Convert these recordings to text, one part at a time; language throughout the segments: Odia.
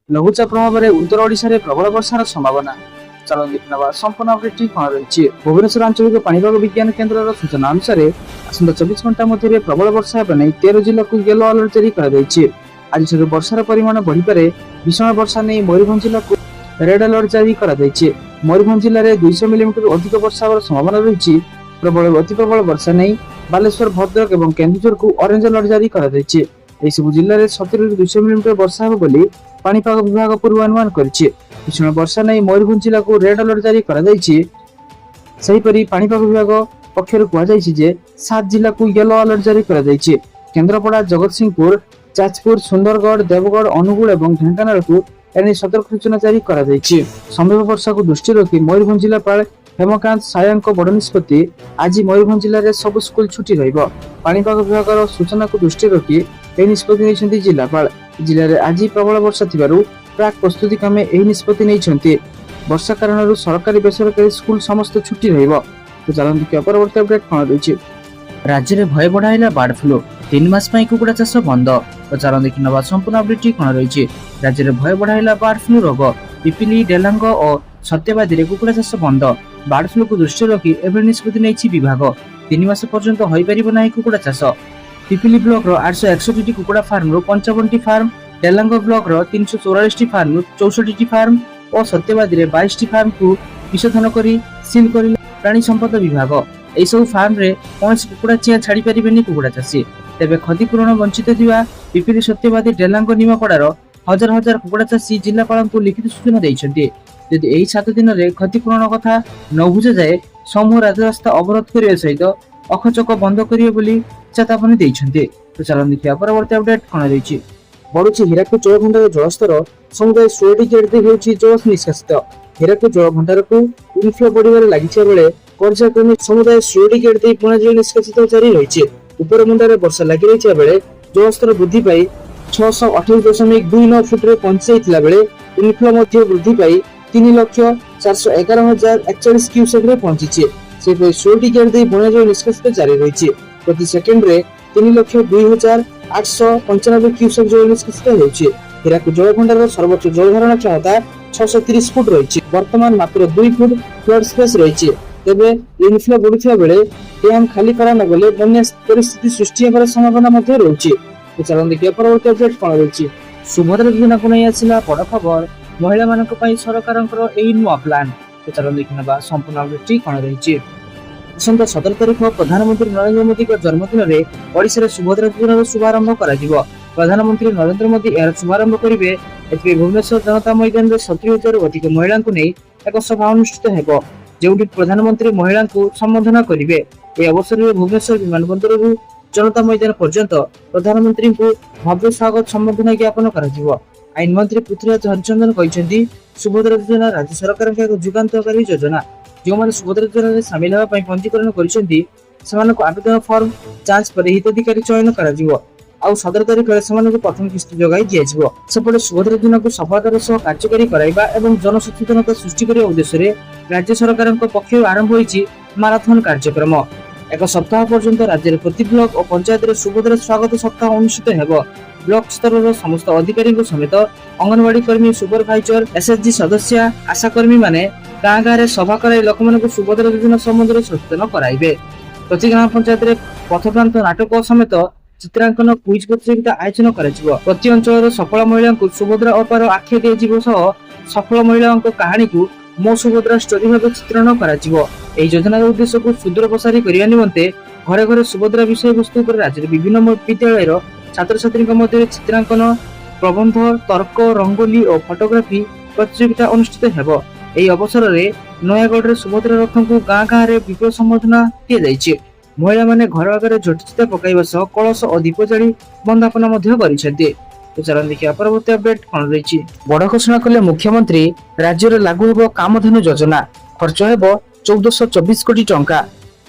ଲଘୁଚାପ ପ୍ରଭାବରେ ଉତ୍ତର ଓଡ଼ିଶାରେ ପ୍ରବଳ ବର୍ଷାର ସମ୍ଭାବନା। ଚାଲନ୍ତୁ ଦେଖିନେବା ସମ୍ପୂର୍ଣ୍ଣ ଅପଡେଟଟି କଣ ରହିଛି। ଭୁବନେଶ୍ୱର ଆଞ୍ଚଳିକ ପାଣିପାଗ ବିଜ୍ଞାନ କେନ୍ଦ୍ରର ସୂଚନା ଅନୁସାରେ ଆସନ୍ତା 24 ଘଣ୍ଟା ମଧ୍ୟରେ ପ୍ରବଳ ବର୍ଷା ହେବା ନେଇ 13 ଜିଲ୍ଲାକୁ ୟେଲୋ ଆଲର୍ଟ ଜାରି କରାଯାଇଛି। ଆଜିଠାରୁ ବର୍ଷାର ପରିମାଣ ବଢ଼ିପାରେ। ଭୀଷଣ ବର୍ଷା ନେଇ ମୟୂରଭଞ୍ଜ ଜିଲ୍ଲାକୁ ରେଡ୍ ଆଲର୍ଟ ଜାରି କରାଯାଇଛି। ମୟୂରଭଞ୍ଜ ଜିଲ୍ଲାରେ 200 ମିଲିମିଟର ଅଧିକ ବର୍ଷା ହେବାର ସମ୍ଭାବନା ରହିଛି। ପ୍ରବଳରୁ ଅତି ପ୍ରବଳ ବର୍ଷା ନେଇ ବାଲେଶ୍ୱର, ଭଦ୍ରକ ଏବଂ କେନ୍ଦୁଝରକୁ ଅରେଞ୍ଜ ଆଲର୍ଟ ଜାରି କରାଯାଇଛି। ଏହିସବୁ ଜିଲ୍ଲାରେ 70ରୁ 200 ମିଲିମିଟର ବର୍ଷା ହେବ ବୋଲି ପାଣିପାଗ ବିଭାଗ ପୂର୍ବାନୁମାନ କରିଛି। ଭୀଷଣ ବର୍ଷା ନେଇ ମୟୂରଭଞ୍ଜ ଜିଲ୍ଲାକୁ ରେଡ୍ ଆଲର୍ଟ ଜାରି କରାଯାଇଛି। ସେହିପରି ପାଣିପାଗ ବିଭାଗ ପକ୍ଷରୁ କୁହାଯାଇଛି ଯେ 7 ଜିଲ୍ଲାକୁ ୟେଲୋ ଆଲର୍ଟ ଜାରି କରାଯାଇଛି। କେନ୍ଦ୍ରାପଡ଼ା, ଜଗତସିଂହପୁର, ଯାଜପୁର, ସୁନ୍ଦରଗଡ଼, ଦେବଗଡ଼, ଅନୁଗୁଳ ଏବଂ ଢେଙ୍କାନାଳକୁ ଏନେଇ ସତର୍କ ସୂଚନା ଜାରି କରାଯାଇଛି। ସମ୍ଭାବ୍ୟ ବର୍ଷାକୁ ଦୃଷ୍ଟିରେ ରଖି ମୟୂରଭଞ୍ଜ ଜିଲ୍ଲାପାଳ ହେମକାନ୍ତ ସାୟାଙ୍କ ବଡ଼ ନିଷ୍ପତ୍ତି। ଆଜି ମୟୂରଭଞ୍ଜ ଜିଲ୍ଲାରେ ସବୁ ସ୍କୁଲ ଛୁଟି ରହିବ। ପାଣିପାଗ ବିଭାଗର ସୂଚନାକୁ ଦୃଷ୍ଟିରେ ରଖି ଏହି ନିଷ୍ପତ୍ତି ନେଇଛନ୍ତି ଜିଲ୍ଲାପାଳ। ଜିଲ୍ଲାରେ ଆଜି ପ୍ରବଳ ବର୍ଷା ଥିବାରୁ ପ୍ରାକ୍ ପ୍ରସ୍ତୁତି କ୍ରମେ ଏହି ନିଷ୍ପତ୍ତି ନେଇଛନ୍ତି। ବର୍ଷା କାରଣରୁ ସରକାରୀ ବେସରକାରୀ ସ୍କୁଲ ସମସ୍ତ ଛୁଟି ରହିବ। ତ ଚାଲନ୍ତୁ ଦେଖିବା ପରବର୍ତ୍ତୀ ଅପଡେଟ୍ କଣ ରହିଛି। ରାଜ୍ୟରେ ଭୟ ବଢ଼ାଇଲା ବାର୍ଡ ଫ୍ଲୁ, 3 ମାସ ପାଇଁ କୁକୁଡ଼ା ଚାଷ ବନ୍ଦ। ତ ଚାଲନ୍ତୁ ଦେଖିନେବା ସମ୍ପୂର୍ଣ୍ଣ ଅପଡେଟଟି କଣ ରହିଛି। ରାଜ୍ୟରେ ଭୟ ବଢ଼ାଇଲା ବାର୍ଡ ଫ୍ଲୁ ରୋଗ, ପିପିଲି, ଡେଲାଙ୍ଗ ଓ ସତ୍ୟବାଦୀରେ କୁକୁଡ଼ା ଚାଷ ବନ୍ଦ। ବାର୍ଡ ଫ୍ଲୁକୁ ଦୃଷ୍ଟିରେ ରଖି ଏଭଳି ନିଷ୍ପତ୍ତି ନେଇଛି ବିଭାଗ। 3 ମାସ ପର୍ଯ୍ୟନ୍ତ ହୋଇପାରିବ ନାହିଁ କୁକୁଡ଼ା ଚାଷ। ପିପିଲି ବ୍ଲକର 861ଟି କୁକୁଡ଼ା ଫାର୍ମରୁ 55ଟି ଫାର୍ମ, ଡେଲାଙ୍ଗ ବ୍ଲକର 344ଟି ଫାର୍ମରୁ 64ଟି ଫାର୍ମ ଓ ସତ୍ୟବାଦୀରେ 22ଟି ଫାର୍ମକୁ ବିଶୋଧନ କରି ସିଲ୍ କରିଲା ପ୍ରାଣୀ ସମ୍ପଦ ବିଭାଗ। ଏହିସବୁ ଫାର୍ମରେ କୌଣସି କୁକୁଡ଼ା ଚିଆଁ ଛାଡ଼ି ପାରିବେନି କୁକୁଡ଼ା ଚାଷୀ। ତେବେ କ୍ଷତିପୂରଣ ବଞ୍ଚିତ ଥିବା ପିପିଲି, ସତ୍ୟବାଦୀ, ଡେଲାଙ୍ଗ, ନିମାପଡ଼ାର ହଜାର ହଜାର କୁକୁଡ଼ା ଚାଷୀ ଜିଲ୍ଲାପାଳଙ୍କୁ ଲିଖିତ ସୂଚନା ଦେଇଛନ୍ତି। ଯଦି ଏହି 7 ଦିନରେ କ୍ଷତିପୂରଣ କଥା ନ ବୁଝାଯାଏ, ସମୂହ ରାଜରାସ୍ତା ଅବରୋଧ କରିବା ସହିତ ଅଖଚକ ବନ୍ଦ କରିବେ ବୋଲି ଚେତାବନୀ ଦେଇଛନ୍ତି। ତ ଚାଲନ୍ତୁ ଦେଖିବା ପରବର୍ତ୍ତୀ ଅପଡେଟ୍ କଣ ରହିଛି। ବଢୁଛି ହୀରାକୁଦ ଜଳଭଣ୍ଡାର ଜଳସ୍ତର, ସମୁଦାୟ 16ଟି ଗେଟ୍ ଦେଇ ହେଉଛି ଜଳ ନିଷ୍କାସିତ। ହୀରାକୁଦ ଜଳଭଣ୍ଡାରକୁ ଇନଫ୍ଲୋ ବଢିବାରେ ଲାଗିଥିବା ବେଳେ ପର୍ଯ୍ୟାୟକ୍ରମେ ସମୁଦାୟ 16ଟି ଗେଟ୍ ଦେଇ ପୁଣା ଜଳ ନିଷ୍କାସିତ ଜାରି ରହିଛି। ଉପରମୁଣ୍ଡରେ ବର୍ଷା ଲାଗି ରହିଥିବା ବେଳେ ଜଳସ୍ତର ବୃଦ୍ଧି ପାଇ 628.29 ଫୁଟରେ ପହଞ୍ଚିଯାଇଥିଲା ବେଳେ ଇନଫ୍ଲୋ ମଧ୍ୟ ବୃଦ୍ଧି ପାଇ 3,411,041 କ୍ୟୁସେକରେ ପହଞ୍ଚିଛି। ସେହିପରି 16ଟି ଗେଟ୍ ଦେଇ ବନ୍ୟା ଜଳ ନିଷ୍କାସିତ ଜାରି ରହିଛି। ପ୍ରତି ସେକେଣ୍ଡରେ 3,02,895 କ୍ୟୁସେକ ଜଳ ନିଷ୍କାସିତ ହେଉଛି। ହୀରାକୁଦ ଜଳଭଣ୍ଡାରର ସର୍ବୋଚ୍ଚ ଜଳଧାରଣ କ୍ଷମତା 630 ଫୁଟ ରହିଛି। ବର୍ତ୍ତମାନ ମାତ୍ର 2 ଫୁଟ ଫ୍ଲଡ୍ ସ୍ପେସ୍ ରହିଛି। ତେବେ ଇନଫ୍ଲୋ ବଢୁଥିବା ବେଳେ ଡ୍ୟାମ୍ ଖାଲି କରାନଗଲେ ବନ୍ୟା ପରିସ୍ଥିତି ସୃଷ୍ଟି ହେବାର ସମ୍ଭାବନା ମଧ୍ୟ ରହୁଛି। ତ ଚାଲନ୍ତୁ ଦେଖିବା ପରବର୍ତ୍ତୀ ଅପଡେଟ୍ କଣ ରହିଛି। ସୁଭଦ୍ରା ଯୋଜନାକୁ ନେଇ ଆସିଲା ବଡ଼ ଖବର, ମହିଳାମାନଙ୍କ ପାଇଁ ସରକାରଙ୍କର ଏହି ନୂଆ ପ୍ଲାନ୍। ତ ଚାଲନ୍ତୁ ଦେଖିନେବା ସମ୍ପୂର୍ଣ୍ଣ ଅପଡେଟଟି କଣ ରହିଛି। ଆସନ୍ତା 17 ତାରିଖ ପ୍ରଧାନମନ୍ତ୍ରୀ ନରେନ୍ଦ୍ର ମୋଦିଙ୍କ ଜନ୍ମଦିନରେ ଓଡ଼ିଶାରେ ସୁଭଦ୍ରା ଯୋଜନାର ଶୁଭାରମ୍ଭ କରାଯିବ। ପ୍ରଧାନମନ୍ତ୍ରୀ ନରେନ୍ଦ୍ର ମୋଦି ଏହାର ଶୁଭାରମ୍ଭ କରିବେ। ଏଥିପାଇଁ ଭୁବନେଶ୍ୱର ଜନତା ମଇଦାନରେ 70,000ରୁ ଅଧିକ ମହିଳାଙ୍କୁ ନେଇ ଏକ ସଭା ଅନୁଷ୍ଠିତ ହେବ, ଯେଉଁଠି ପ୍ରଧାନମନ୍ତ୍ରୀ ମହିଳାଙ୍କୁ ସମ୍ବୋଧନ କରିବେ। ଏହି ଅବସରରେ ଭୁବନେଶ୍ୱର ବିମାନ ବନ୍ଦରରୁ ଜନତା ମଇଦାନ ପର୍ଯ୍ୟନ୍ତ ପ୍ରଧାନମନ୍ତ୍ରୀଙ୍କୁ ଭବ୍ୟ ସ୍ୱାଗତ ସମ୍ବର୍ଦ୍ଧନା ଜ୍ଞାପନ କରାଯିବ। ଆଇନ ମନ୍ତ୍ରୀ ପୃଥ୍ୱୀରାଜ ହରିଚନ୍ଦନ କହିଛନ୍ତି, ସୁଭଦ୍ରା ଯୋଜନା ରାଜ୍ୟ ସରକାରଙ୍କ ଏକ ଯୁଗାନ୍ତକାରୀ ଯୋଜନା। ଯେଉଁମାନେ ସୁଭଦ୍ରା ଯୋଜନାରେ ସାମିଲ ହେବା ପାଇଁ ପଞ୍ଜୀକରଣ କରିଛନ୍ତି, ସେମାନଙ୍କୁ ଆବେଦନ ଫର୍ମ ଯାଞ୍ଚ ପରେ ହିତାଧିକାରୀ ଚୟନ କରାଯିବ। ଆଉ 17 ତାରିଖରେ ସେମାନଙ୍କୁ ପ୍ରଥମ କିସ୍ତି ଯୋଗାଇ ଦିଆଯିବ। ସେପଟେ ସୁଭଦ୍ରା ଯୋଜନାକୁ ସଫଳତାର ସହ କାର୍ଯ୍ୟକାରୀ କରାଇବା ଏବଂ ଜନସଚେତନତା ସୃଷ୍ଟି କରିବା ଉଦ୍ଦେଶ୍ୟରେ ରାଜ୍ୟ ସରକାରଙ୍କ ପକ୍ଷରୁ ଆରମ୍ଭ ହୋଇଛି ମାରାଥନ କାର୍ଯ୍ୟକ୍ରମ। ଏକ ସପ୍ତାହ ପର୍ଯ୍ୟନ୍ତ ରାଜ୍ୟର ପ୍ରତି ବ୍ଲକ ଓ ପଞ୍ଚାୟତରେ ସୁଭଦ୍ରା ସ୍ୱାଗତ ସପ୍ତାହ ଅନୁଷ୍ଠିତ ହେବ। ବ୍ଲକ ସ୍ତରର ସମସ୍ତ ଅଧିକାରୀଙ୍କ ସମେତ ଅଙ୍ଗନବାଡି କର୍ମୀ, ସୁପରଭାଇଜର, ଏସଏଚଜି ସଦସ୍ୟା, ଆଶାକର୍ମୀମାନେ ଗାଁ ଗାଁରେ ସଭା କରାଇ ଲୋକମାନଙ୍କୁ ସୁଭଦ୍ରା ଯୋଜନା ସମ୍ବନ୍ଧରେ ସଚେତନ କରାଇବେ। ପ୍ରତି ଗ୍ରାମ ପଞ୍ଚାୟତରେ ପଥପ୍ରାନ୍ତ ନାଟକ ସମେତ ଚିତ୍ରାଙ୍କନ, କୁଇଜ ପ୍ରତିଯୋଗିତା ଆୟୋଜନ କରାଯିବ। ପ୍ରତି ଅଞ୍ଚଳର ସଫଳ ମହିଳାଙ୍କୁ ସୁଭଦ୍ରା ଅପାର ଆଖ୍ୟା ଦିଆଯିବ ସହ ସଫଳ ମହିଳାଙ୍କ କାହାଣୀକୁ ମୋ ସୁଭଦ୍ରା ଷ୍ଟୋରି ଭାବେ ଚିତ୍ରଣ କରାଯିବ। ଏହି ଯୋଜନାର ଉଦ୍ଦେଶ୍ୟକୁ ସୁଦୂର ପ୍ରସାରୀ କରିବା ନିମନ୍ତେ ଘରେ ଘରେ ସୁଭଦ୍ରା ବିଷୟବସ୍ତୁ ଉପରେ ରାଜ୍ୟର ବିଭିନ୍ନ ବିଦ୍ୟାଳୟର ଛାତ୍ରଛାତ୍ରୀଙ୍କ ମଧ୍ୟରେ ଚିତ୍ରାଙ୍କନ, ପ୍ରବନ୍ଧ, ତର୍କ, ରଙ୍ଗୋଲି ଓ ଫଟୋଗ୍ରାଫି ପ୍ରତିଯୋଗିତା ଅନୁଷ୍ଠିତ ହେବ। ଏହି ଅବସରରେ ନୟାଗଡ଼ରେ ସୁଭଦ୍ରା ରଥଙ୍କୁ ଗାଁ ଗାଁରେ ବିପୁଳ ସମ୍ବର୍ଦ୍ଧନା ଦିଆଯାଇଛି। ମହିଳାମାନେ ଘର ଆଗରେ ଝୋଟି ଚିତା ପକାଇବା ସହ କଳସ ଓ ଦୀପ ଜାଳି ବନ୍ଦାପନା ମଧ୍ୟ କରିଛନ୍ତି। ତ ଚାଲନ୍ତୁ ଦେଖିବା ପରବର୍ତ୍ତୀ ଅପଡେଟ୍ କଣ ରହିଛି। ବଡ଼ ଘୋଷଣା କଲେ ମୁଖ୍ୟମନ୍ତ୍ରୀ, ରାଜ୍ୟରେ ଲାଗୁ ହେବ କାମଧେନୁ ଯୋଜନା, ଖର୍ଚ୍ଚ ହେବ 1424 କୋଟି ଟଙ୍କା।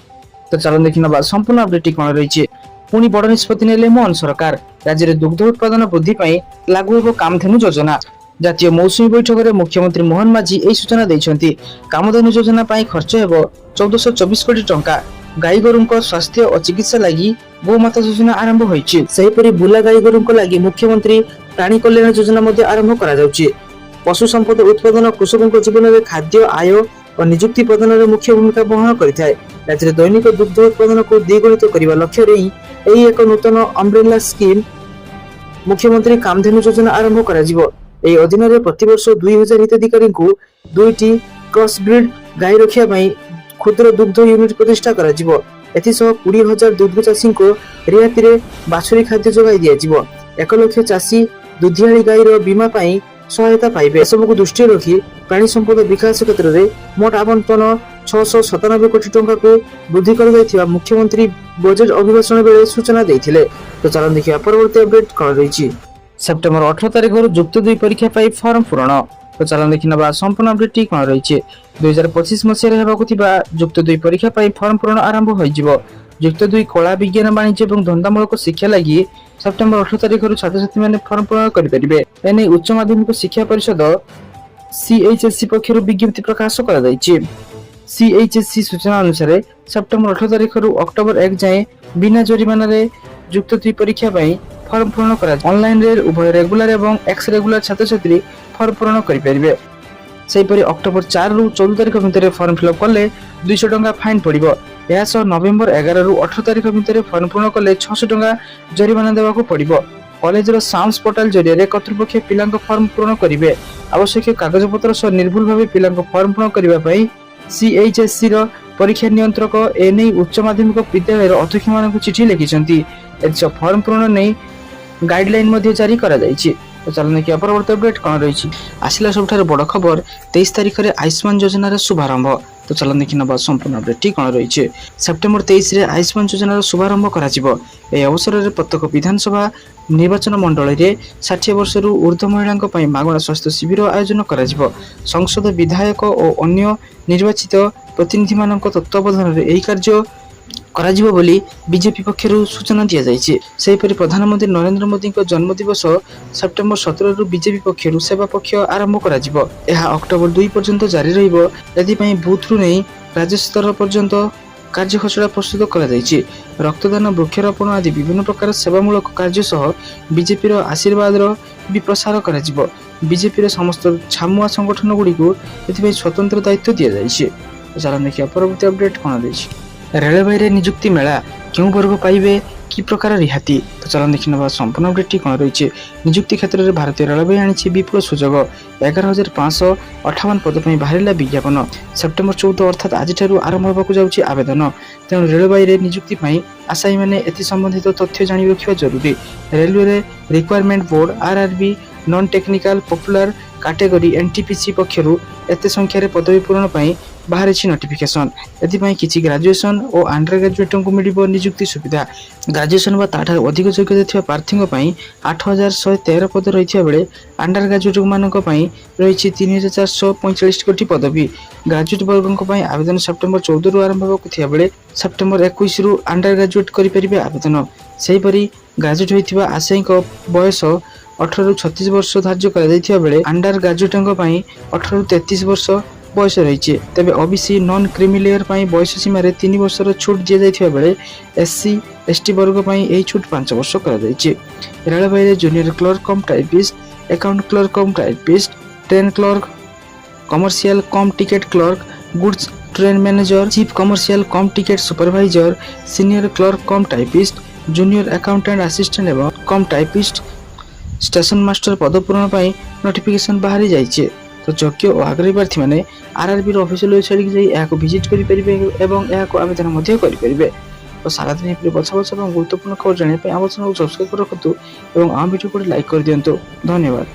ତ ଚାଲନ୍ତୁ ଦେଖିନେବା ସମ୍ପୂର୍ଣ୍ଣ ଅପଡେଟଟି କଣ ରହିଛି। ପୁଣି ବଡ଼ ନିଷ୍ପତ୍ତି ନେଲେ ମୋହନ ସରକାର, ରାଜ୍ୟରେ ଦୁଗ୍ଧ ଉତ୍ପାଦନ ବୃଦ୍ଧି ପାଇଁ ଲାଗୁ ହେବ କାମଧେନୁ ଯୋଜନା। ଜାତୀୟ ମୌସୁମୀ ବୈଠକରେ ମୁଖ୍ୟମନ୍ତ୍ରୀ ମୋହନ ମାଝୀ ଏହି ସୂଚନା ଦେଇଛନ୍ତି। କାମଧେନୁ ଯୋଜନା ପାଇଁ ଖର୍ଚ୍ଚ ହେବ 1424 କୋଟି ଟଙ୍କା। ଗାଈଗୋରୁଙ୍କ ସ୍ୱାସ୍ଥ୍ୟ ଓ ଚିକିତ୍ସା ଲାଗି ଗୋମାତା ଯୋଜନା ଆରମ୍ଭ ହୋଇଛି। ସେହିପରି ବୁଲା ଗାଈଗୋରୁଙ୍କ ଲାଗି ମୁଖ୍ୟମନ୍ତ୍ରୀ ପ୍ରାଣୀ କଲ୍ୟାଣ ଯୋଜନା ମଧ୍ୟ ଆରମ୍ଭ କରାଯାଉଛି। ପଶୁ ସମ୍ପଦ ଉତ୍ପାଦନ କୃଷକଙ୍କ ଜୀବନରେ ଖାଦ୍ୟ ଆୟ ଓ ନିଯୁକ୍ତି ପ୍ରଦାନରେ ମୁଖ୍ୟ ଭୂମିକା ବହନ କରିଥାଏ। ରାଜ୍ୟରେ ଦୈନିକ ଦୁଗ୍ଧ ଉତ୍ପାଦନକୁ ଦ୍ୱିଗୁଣିତ କରିବା ଲକ୍ଷ୍ୟରେ ଏହି ଏକ ନୂତନ ଅମ୍ବ୍ରେଲା ସ୍କିମ୍ ମୁଖ୍ୟମନ୍ତ୍ରୀ କାମଧେନୁ ଯୋଜନା ଆରମ୍ଭ କରାଯିବ। ଏହି ଅଧୀନରେ ପ୍ରତିବର୍ଷ 2000 ହିତାଧିକାରୀଙ୍କୁ 2ଟି କ୍ରସ୍ ବ୍ରିଡ୍ ଗାଈ ରଖିବା ପାଇଁ କ୍ଷୁଦ୍ର ଦୁଗ୍ଧ ୟୁନିଟ୍ ପ୍ରତିଷ୍ଠା କରାଯିବ। ଏଥିସହ 20,000 ଦୁଗ୍ଧ ଚାଷୀଙ୍କୁ ରିହାତିରେ ବାଛୁରୀ ଖାଦ୍ୟ ଯୋଗାଇ ଦିଆଯିବ। 1 ଲକ୍ଷ ଚାଷୀ ଦୁଧିଆଳି ଗାଈର ବୀମା ପାଇଁ ସହାୟତା ପାଇବେ। ଏସବୁକୁ ଦୃଷ୍ଟିରେ ରଖି ପ୍ରାଣୀ ସମ୍ପଦ ବିକାଶ କ୍ଷେତ୍ରରେ ମୋଟ ଆବଣ୍ଟନ 697 କୋଟି ଟଙ୍କାକୁ ବୃଦ୍ଧି କରାଯାଇଥିବା ମୁଖ୍ୟମନ୍ତ୍ରୀ ବଜେଟ୍ ଅଭିଭାଷଣ ବେଳେ ସୂଚନା ଦେଇଥିଲେ। ତ ଚାଲନ୍ତୁ ଦେଖିବା ପରବର୍ତ୍ତୀ ଅପଡେଟ୍ କଣ ରହିଛି। ସେପ୍ଟେମ୍ବର 18 ତାରିଖରୁ ଯୁକ୍ତ 2 ପରୀକ୍ଷା ପାଇଁ ଫର୍ମ ପୂରଣ। ତ ଚାଲନ୍ତୁ ଦେଖିନେବା ସମ୍ପୂର୍ଣ୍ଣ ଅପଡେଟ୍ କଣ ରହିଛି। 2025 ମସିହାରେ ହେବାକୁ ଥିବା ଯୁକ୍ତ 2 ପରୀକ୍ଷା ପାଇଁ ଫର୍ମ ପୂରଣ ଆରମ୍ଭ ହୋଇଯିବ। ଯୁକ୍ତ 2 କଳା ବିଜ୍ଞାନ ବାଣିଜ୍ୟ ଏବଂ ଧନ୍ଦାମୂଳକ ଶିକ୍ଷା ଲାଗି ସେପ୍ଟେମ୍ବର 18 ତାରିଖରୁ ଛାତ୍ରଛାତ୍ରୀମାନେ ଫର୍ମ ପୂରଣ କରିପାରିବେ। ଏନେଇ ଉଚ୍ଚ ମାଧ୍ୟମିକ ଶିକ୍ଷା ପରିଷଦ CHSE ପକ୍ଷରୁ ବିଜ୍ଞପ୍ତି ପ୍ରକାଶ କରାଯାଇଛି। CHSE ସୂଚନା ଅନୁସାରେ ସେପ୍ଟେମ୍ବର 18 ତାରିଖରୁ ଅକ୍ଟୋବର 1 ଯାଏଁ ବିନା ଜରିମାନାରେ ଯୁକ୍ତ 2 ପରୀକ୍ଷା ପାଇଁ ଫର୍ମ ପୂରଣ କରାଯିବ। ଅନଲାଇନରେ ଉଭୟ ରେଗୁଲାର ଏବଂ ଏକ୍ସ ରେଗୁଲାର ଛାତ୍ରଛାତ୍ରୀ ଫର୍ମ ପୂରଣ କରିପାରିବେ। ସେହିପରି ଅକ୍ଟୋବର 4 ରୁ 14 ତାରିଖ ଭିତରେ ଫର୍ମ ଫିଲ୍ଅପ୍ କଲେ 200 ଟଙ୍କା ଫାଇନ୍ ପଡ଼ିବ। ଏହାସହ ନଭେମ୍ବର 11 ରୁ 18 ତାରିଖ ଭିତରେ ଫର୍ମ ପୂରଣ କଲେ 600 ଟଙ୍କା ଜରିମାନା ଦେବାକୁ ପଡ଼ିବ। କଲେଜର ସାଉଣ୍ଡ ପୋର୍ଟାଲ ଜରିଆରେ କର୍ତ୍ତୃପକ୍ଷ ପିଲାଙ୍କ ଫର୍ମ ପୂରଣ କରିବେ। ଆବଶ୍ୟକୀୟ କାଗଜପତ୍ର ସହ ନିର୍ଭୁଲ ଭାବେ ପିଲାଙ୍କ ଫର୍ମ ପୂରଣ କରିବା ପାଇଁ CHSE ର ପରୀକ୍ଷା ନିୟନ୍ତ୍ରକ ଏନେଇ ଉଚ୍ଚ ମାଧ୍ୟମିକ ବିଦ୍ୟାଳୟର ଅଧ୍ୟକ୍ଷମାନଙ୍କୁ ଚିଠି ଲେଖିଛନ୍ତି। ଏଥିସହ ଫର୍ମ ପୂରଣ ନେଇ ଗାଇଡଲାଇନ ମଧ୍ୟ ଜାରି କରାଯାଇଛି। ତ ଚାଲନ୍ତୁ ଦେଖିବା ପରବର୍ତ୍ତୀ ଅପଡେଟ୍ କଣ ରହିଛି। ଆସିଲା ସବୁଠାରୁ ବଡ଼ ଖବର 23 ତାରିଖରେ ଆୟୁଷ୍ମାନ ଯୋଜନାର ଶୁଭାରମ୍ଭ। ତ ଚାଲନ୍ତୁ ଦେଖିନେବା ସମ୍ପୂର୍ଣ୍ଣ ଅପଡେଟ୍ କଣ ରହିଛି। ସେପ୍ଟେମ୍ବର 23 ରେ ଆୟୁଷ୍ମାନ ଯୋଜନାର ଶୁଭାରମ୍ଭ କରାଯିବ। ଏହି ଅବସରରେ ପ୍ରତ୍ୟେକ ବିଧାନସଭା ନିର୍ବାଚନ ମଣ୍ଡଳୀରେ 60 ବର୍ଷରୁ ଉର୍ଦ୍ଧ୍ୱ ମହିଳାଙ୍କ ପାଇଁ ମାଗଣା ସ୍ୱାସ୍ଥ୍ୟ ଶିବିର ଆୟୋଜନ କରାଯିବ। ସଂସଦ ବିଧାୟକ ଓ ଅନ୍ୟ ନିର୍ବାଚିତ ପ୍ରତିନିଧିମାନଙ୍କ ତତ୍ତ୍ୱାବଧାନରେ ଏହି କାର୍ଯ୍ୟ କରାଯିବ ବୋଲି ବିଜେପି ପକ୍ଷରୁ ସୂଚନା ଦିଆଯାଇଛି। ସେହିପରି ପ୍ରଧାନମନ୍ତ୍ରୀ ନରେନ୍ଦ୍ର ମୋଦିଙ୍କ ଜନ୍ମଦିବସ ସେପ୍ଟେମ୍ବର 17 ରୁ ବିଜେପି ପକ୍ଷରୁ ସେବା ପକ୍ଷ ଆରମ୍ଭ କରାଯିବ। ଏହା ଅକ୍ଟୋବର 2 ପର୍ଯ୍ୟନ୍ତ ଜାରି ରହିବ। ଏଥିପାଇଁ ବୁଥରୁ ନେଇ ରାଜ୍ୟ ସ୍ତର ପର୍ଯ୍ୟନ୍ତ କାର୍ଯ୍ୟ ଖସଡ଼ା ପ୍ରସ୍ତୁତ କରାଯାଇଛି। ରକ୍ତଦାନ, ବୃକ୍ଷରୋପଣ ଆଦି ବିଭିନ୍ନ ପ୍ରକାର ସେବାମୂଳକ କାର୍ଯ୍ୟ ସହ ବିଜେପିର ଆଶୀର୍ବାଦର ବି ପ୍ରସାର କରାଯିବ। ବିଜେପିର ସମସ୍ତ ଛାମୁଆ ସଂଗଠନ ଗୁଡ଼ିକୁ ଏଥିପାଇଁ ସ୍ୱତନ୍ତ୍ର ଦାୟିତ୍ୱ ଦିଆଯାଇଛି। ଚାଲନ୍ତୁ ଦେଖିବା ପରବର୍ତ୍ତୀ ଅପଡେଟ୍ କଣ ରହିଛି। ରେଳବାଇରେ ନିଯୁକ୍ତି ମେଳା କେଉଁ ବର୍ଗ ପାଇବେ, କି ପ୍ରକାର ରିହାତି? ତ ଚାଲନ୍ତୁ ଦେଖିନେବା ସମ୍ପୂର୍ଣ୍ଣ ଅପଡେଟ୍ କଣ ରହିଛି। ନିଯୁକ୍ତି କ୍ଷେତ୍ରରେ ଭାରତୀୟ ରେଳବାଇ ଆଣିଛି ବିପୁଳ ସୁଯୋଗ। 11,558 ପଦ ପାଇଁ ବାହାରିଲା ବିଜ୍ଞାପନ। ସେପ୍ଟେମ୍ବର 14 ଅର୍ଥାତ୍ ଆଜିଠାରୁ ଆରମ୍ଭ ହେବାକୁ ଯାଉଛି ଆବେଦନ। ତେଣୁ ରେଳବାଇରେ ନିଯୁକ୍ତି ପାଇଁ ଆଶାୟୀମାନେ ଏଥି ସମ୍ବନ୍ଧିତ ତଥ୍ୟ ଜାଣି ରଖିବା ଜରୁରୀ। ରେଲୱେରେ recruitment board RRB non technical popular category NTPC ପକ୍ଷରୁ ଏତେ ସଂଖ୍ୟାରେ ପଦବୀ ପୂରଣ ପାଇଁ ବାହାରିଛି ନୋଟିଫିକେସନ। ଏଥିପାଇଁ କିଛି ଗ୍ରାଜୁଏସନ ଓ ଅଣ୍ଡର ଗ୍ରାଜୁଏଟଙ୍କୁ ମିଳିବ ନିଯୁକ୍ତି ସୁବିଧା। ଗ୍ରାଜୁଏସନ ବା ତାଠାରୁ ଅଧିକ ଯୋଗ୍ୟତା ଥିବା ପ୍ରାର୍ଥୀଙ୍କ ପାଇଁ 8,113 ପଦ ରହିଥିବା ବେଳେ ଅଣ୍ଡର ଗ୍ରାଜୁଏଟମାନଙ୍କ ପାଇଁ ରହିଛି 3,445 କୋଟି ପଦବୀ। ଗ୍ରାଜୁଏଟ ବର୍ଗଙ୍କ ପାଇଁ ଆବେଦନ ସେପ୍ଟେମ୍ବର 14 ରୁ ଆରମ୍ଭ ହେବାକୁ ଥିବା ବେଳେ ସେପ୍ଟେମ୍ବର 21 ରୁ ଅଣ୍ଡର ଗ୍ରାଜୁଏଟ କରିପାରିବେ ଆବେଦନ। ସେହିପରି ଗ୍ରାଜୁଏଟ ହୋଇଥିବା ଆଶାୟୀଙ୍କ ବୟସ 18 ରୁ 36 ବର୍ଷ ଧାର୍ଯ୍ୟ କରାଯାଇଥିବା ବେଳେ ଅଣ୍ଡର ଗ୍ରାଜୁଏଟଙ୍କ ପାଇଁ 18 ରୁ 33 ବର୍ଷ ବୟସ ରହିଛି। ତେବେ OBC ନନ୍ କ୍ରିମିଲେୟର ପାଇଁ ବୟସ ସୀମାରେ 3 ବର୍ଷର ଛୁଟ ଦିଆଯାଇଥିବା ବେଳେ SC ST ବର୍ଗ ପାଇଁ ଏହି ଛୁଟ 5 ବର୍ଷ କରାଯାଇଛି। ରେଳବାଇରେ junior clerk cum typist, account clerk cum typist, train clerk, commercial cum ticket clerk, goods train manager, chief commercial cum ticket supervisor, senior clerk cum typist, junior accountant assistant ଏବଂ କମ୍ ଟାଇପିଷ୍ଟ, ଷ୍ଟେସନ ମାଷ୍ଟର ପଦ ପୂରଣ ପାଇଁ ନୋଟିଫିକେସନ ବାହାରି ଯାଇଛି। ତ ଯୋଗ୍ୟ ଓ ଆଗ୍ରହୀ ପ୍ରାର୍ଥୀମାନେ RRBର ଅଫିସିଆଲ ୱେବସାଇଟକୁ ଯାଇ ଏହାକୁ ଭିଜିଟ୍ କରିପାରିବେ ଏବଂ ଏହାକୁ ଆବେଦନ ମଧ୍ୟ କରିପାରିବେ। ତ ସାରାଦିନ ଏପରି ବଛା ବଛା ଏବଂ ଗୁରୁତ୍ୱପୂର୍ଣ୍ଣ ଖବର ଜାଣିବା ପାଇଁ ଆମ ଚ୍ୟାନେଲକୁ ସବସ୍କ୍ରାଇବ କରି ରଖନ୍ତୁ ଏବଂ ଆମ ଭିଡ଼ିଓକୁ ଲାଇକ୍ କରିଦିଅନ୍ତୁ। ଧନ୍ୟବାଦ।